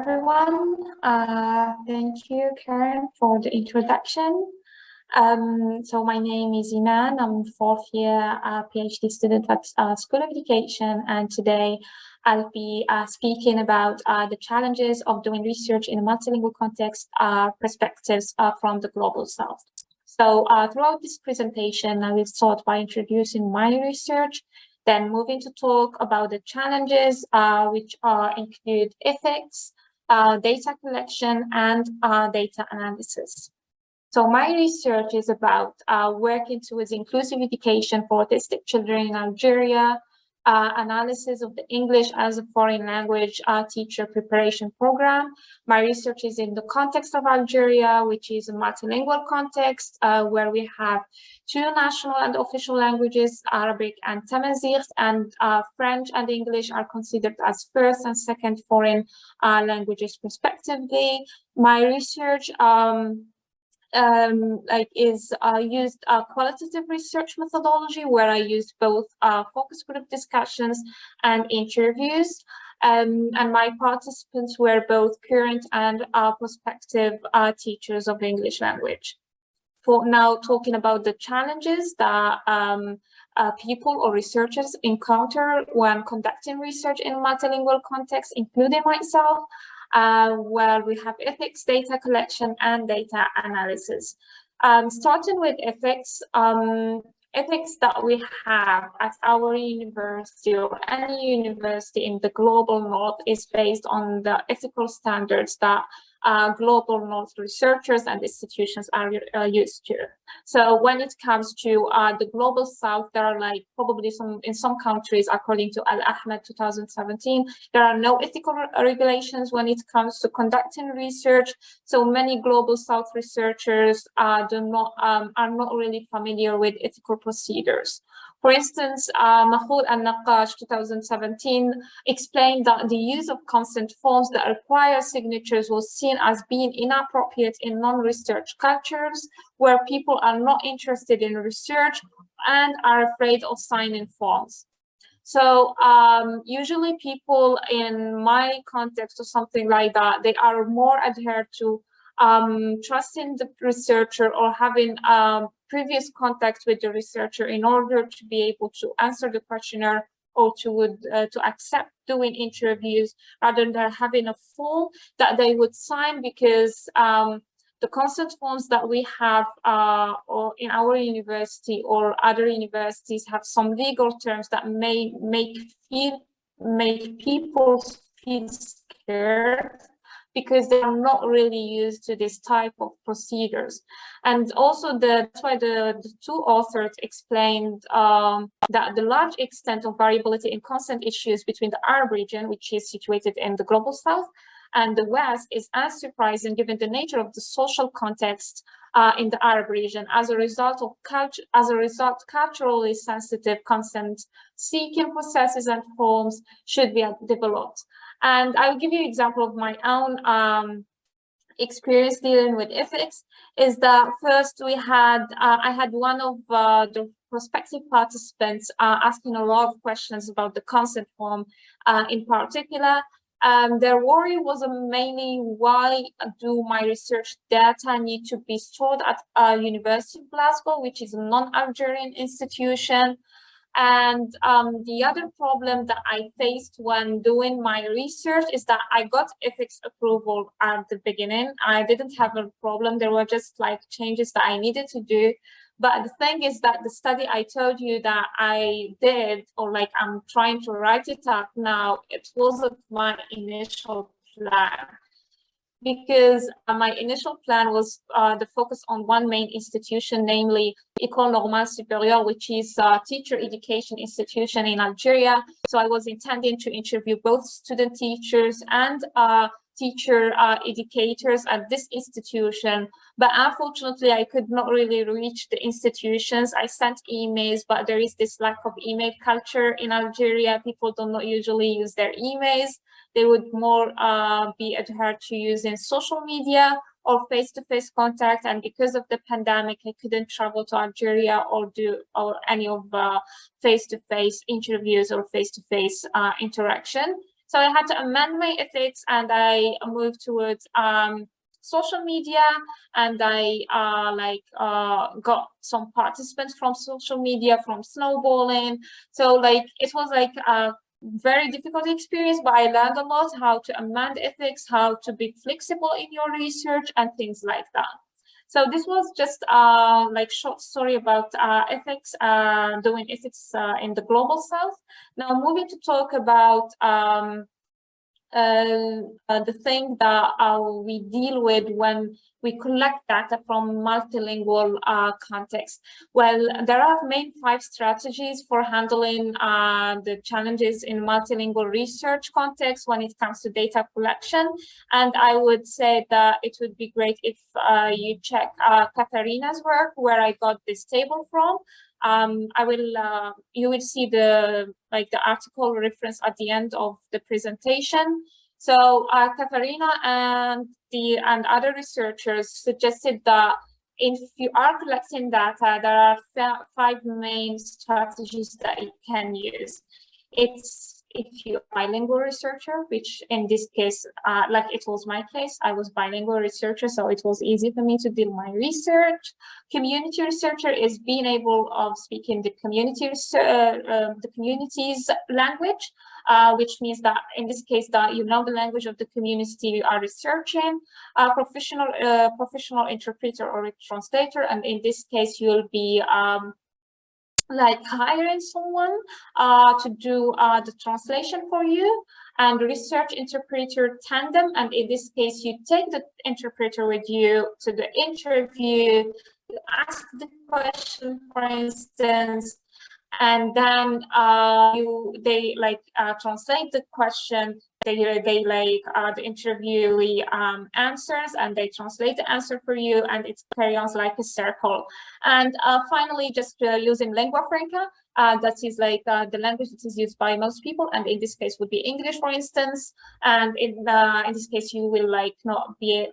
everyone. Thank you, Karen, for the introduction. So my name is Imene. I'm fourth year PhD student at School of Education, and today I'll be speaking about the challenges of doing research in a multilingual context, perspectives from the Global South. So throughout this presentation, I will start by introducing my research, then moving to talk about the challenges, which include ethics, data collection, and data analysis. So my research is about working towards inclusive education for autistic children in Algeria, analysis of the English as a foreign language teacher preparation program. My research is in the context of Algeria, which is a multilingual context where we have two national and official languages, Arabic and Tamazight, and French and English are considered as first and second foreign languages respectively. My research used a qualitative research methodology where I used both focus group discussions and interviews. And my participants were both current and prospective teachers of English language. For now, talking about the challenges that people or researchers encounter when conducting research in multilingual context, including myself, where we have ethics, data collection, and data analysis. Starting with ethics, ethics that we have at our university or any university in the global north is based on the ethical standards that global north researchers and institutions are used to. So when it comes to the global south, there are like probably in some countries, according to Al-Ahmed 2017, there are no ethical regulations when it comes to conducting research. So many global south researchers are not really familiar with ethical procedures. For instance, Mahmoud al-Naqash 2017 explained that the use of consent forms that require signatures was seen as being inappropriate in non-research cultures where people are not interested in research and are afraid of signing forms. So usually people in my context or something like that, they are more adhered to trusting the researcher or having previous contact with the researcher in order to be able to answer the questionnaire or to accept doing interviews rather than having a form that they would sign, because the consent forms that we have or in our university or other universities have some legal terms that may make people feel scared, because they are not really used to this type of procedures. And also that's why the two authors explained that the large extent of variability in consent issues between the Arab region, which is situated in the global south, and the West is unsurprising given the nature of the social context in the Arab region. As a result, culturally sensitive consent-seeking processes and forms should be developed. And I will give you an example of my own experience dealing with ethics. Is that first we had I had one of the prospective participants asking a lot of questions about the consent form in particular. Their worry was mainly, why do my research data need to be stored at University of Glasgow, which is a non-Algerian institution? And the other problem that I faced when doing my research is that I got ethics approval at the beginning. I didn't have a problem. There were just like changes that I needed to do. But the thing is that the study I told you that I did, or like I'm trying to write it up now, it wasn't my initial plan. Because my initial plan was the focus on one main institution, namely École Normale Supérieure, which is a teacher education institution in Algeria. So I was intending to interview both student teachers and teacher educators at this institution. But unfortunately, I could not really reach the institutions. I sent emails, but there is this lack of email culture in Algeria. People do not usually use their emails. They would more be adhered to using social media or face-to-face contact. And because of the pandemic, I couldn't travel to Algeria or do any of face-to-face interviews or face-to-face interaction. So I had to amend my ethics, and I moved towards social media, and I got some participants from social media, from snowballing. So like it was like a very difficult experience, but I learned a lot how to amend ethics, how to be flexible in your research, and things like that. So this was just like short story about ethics, doing ethics in the global south. Now moving to talk about the thing that we deal with when we collect data from multilingual context. Well, there are main 5 strategies for handling the challenges in multilingual research context when it comes to data collection. And I would say that it would be great if you check Katharina's work, where I got this table from. You will see the article reference at the end of the presentation. So Katharina and other researchers suggested that if you are collecting data, there are 5 main strategies that you can use. It's if you're a bilingual researcher, which in this case, like it was my case, I was bilingual researcher, so it was easy for me to do my research. Community researcher is being able of speaking the community's language, which means that in this case that you know the language of the community you are researching. Professional interpreter or translator, and in this case you'll be like hiring someone to do the translation for you, and research interpreter tandem, and in this case you take the interpreter with you to the interview, you ask the question, for instance, and then they translate the question. They the interviewee answers, and they translate the answer for you, and it carries on like a circle. And finally, just using lingua franca, that is like the language that is used by most people, and in this case would be English, for instance. And in this case, you will not be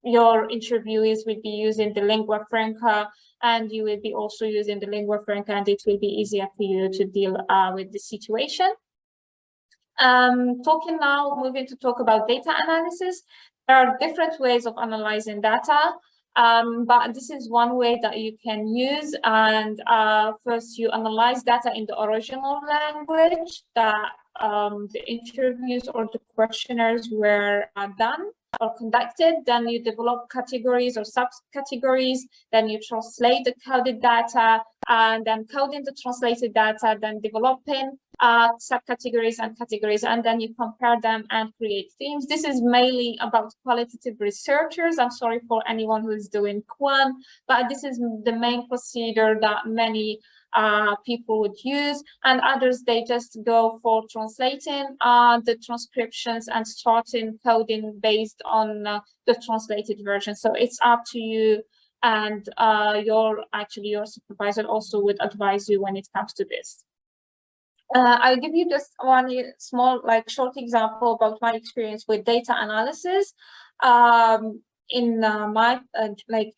your interviewees will be using the lingua franca, and you will be also using the lingua franca, and it will be easier for you to deal with the situation. Moving to talk about data analysis. There are different ways of analyzing data, but this is one way that you can use. And first, you analyze data in the original language that the interviews or the questionnaires were done or conducted. Then you develop categories or subcategories. Then you translate the coded data, and then coding the translated data, then developing subcategories and categories, and then you compare them and create themes. This is mainly about qualitative researchers. I'm sorry for anyone who is doing quant, but this is the main procedure that many people would use, and others, they just go for translating the transcriptions and starting coding based on the translated version. So it's up to you, and your supervisor also would advise you when it comes to this. I'll give you just one small, short example about my experience with data analysis. In my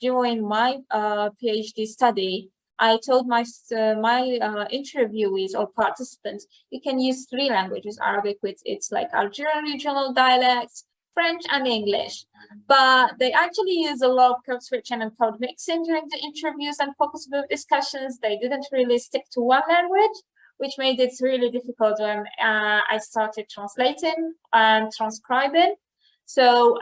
during my PhD study, I told my interviewees or participants, you can use 3 languages: Arabic, with its Algerian regional dialects, French, and English. But they actually use a lot of code switching and code mixing during the interviews and focus group discussions. They didn't really stick to one language, which made it really difficult when I started translating and transcribing. So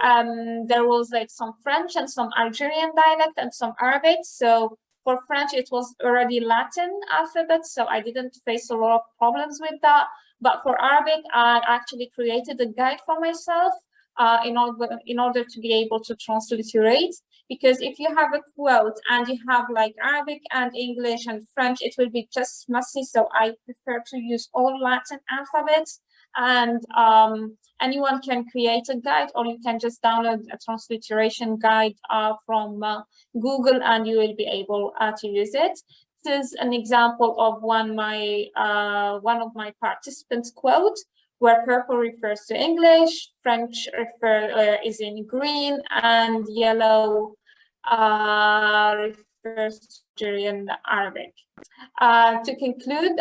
there was some French and some Algerian dialect and some Arabic. So for French, it was already Latin alphabet, so I didn't face a lot of problems with that. But for Arabic, I actually created a guide for myself in order to be able to transliterate. Because if you have a quote and you have Arabic and English and French, it will be just messy. So I prefer to use all Latin alphabets. And anyone can create a guide, or you can just download a transliteration guide from Google, and you will be able to use it. This is an example of one of my participants' quote, where purple refers to English, French is in green, and yellow first in Arabic. To conclude,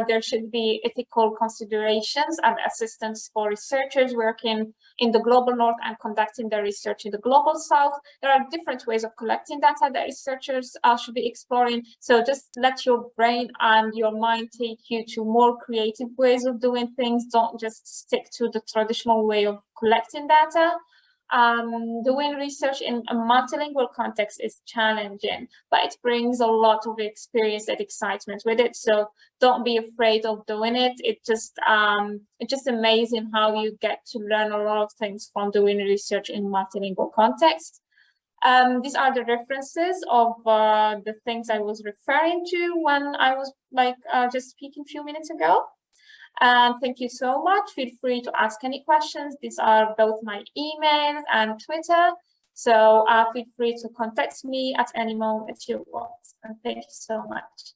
there should be ethical considerations and assistance for researchers working in the global north and conducting their research in the global south. There are different ways of collecting data that researchers should be exploring. So just let your brain and your mind take you to more creative ways of doing things. Don't just stick to the traditional way of collecting data. Doing research in a multilingual context is challenging, but it brings a lot of experience and excitement with it. So don't be afraid of doing it. It's just amazing how you get to learn a lot of things from doing research in multilingual context. These are the references of the things I was referring to when I was just speaking a few minutes ago. Thank you so much. Feel free to ask any questions. These are both my emails and Twitter. So feel free to contact me at any moment you want. And thank you so much.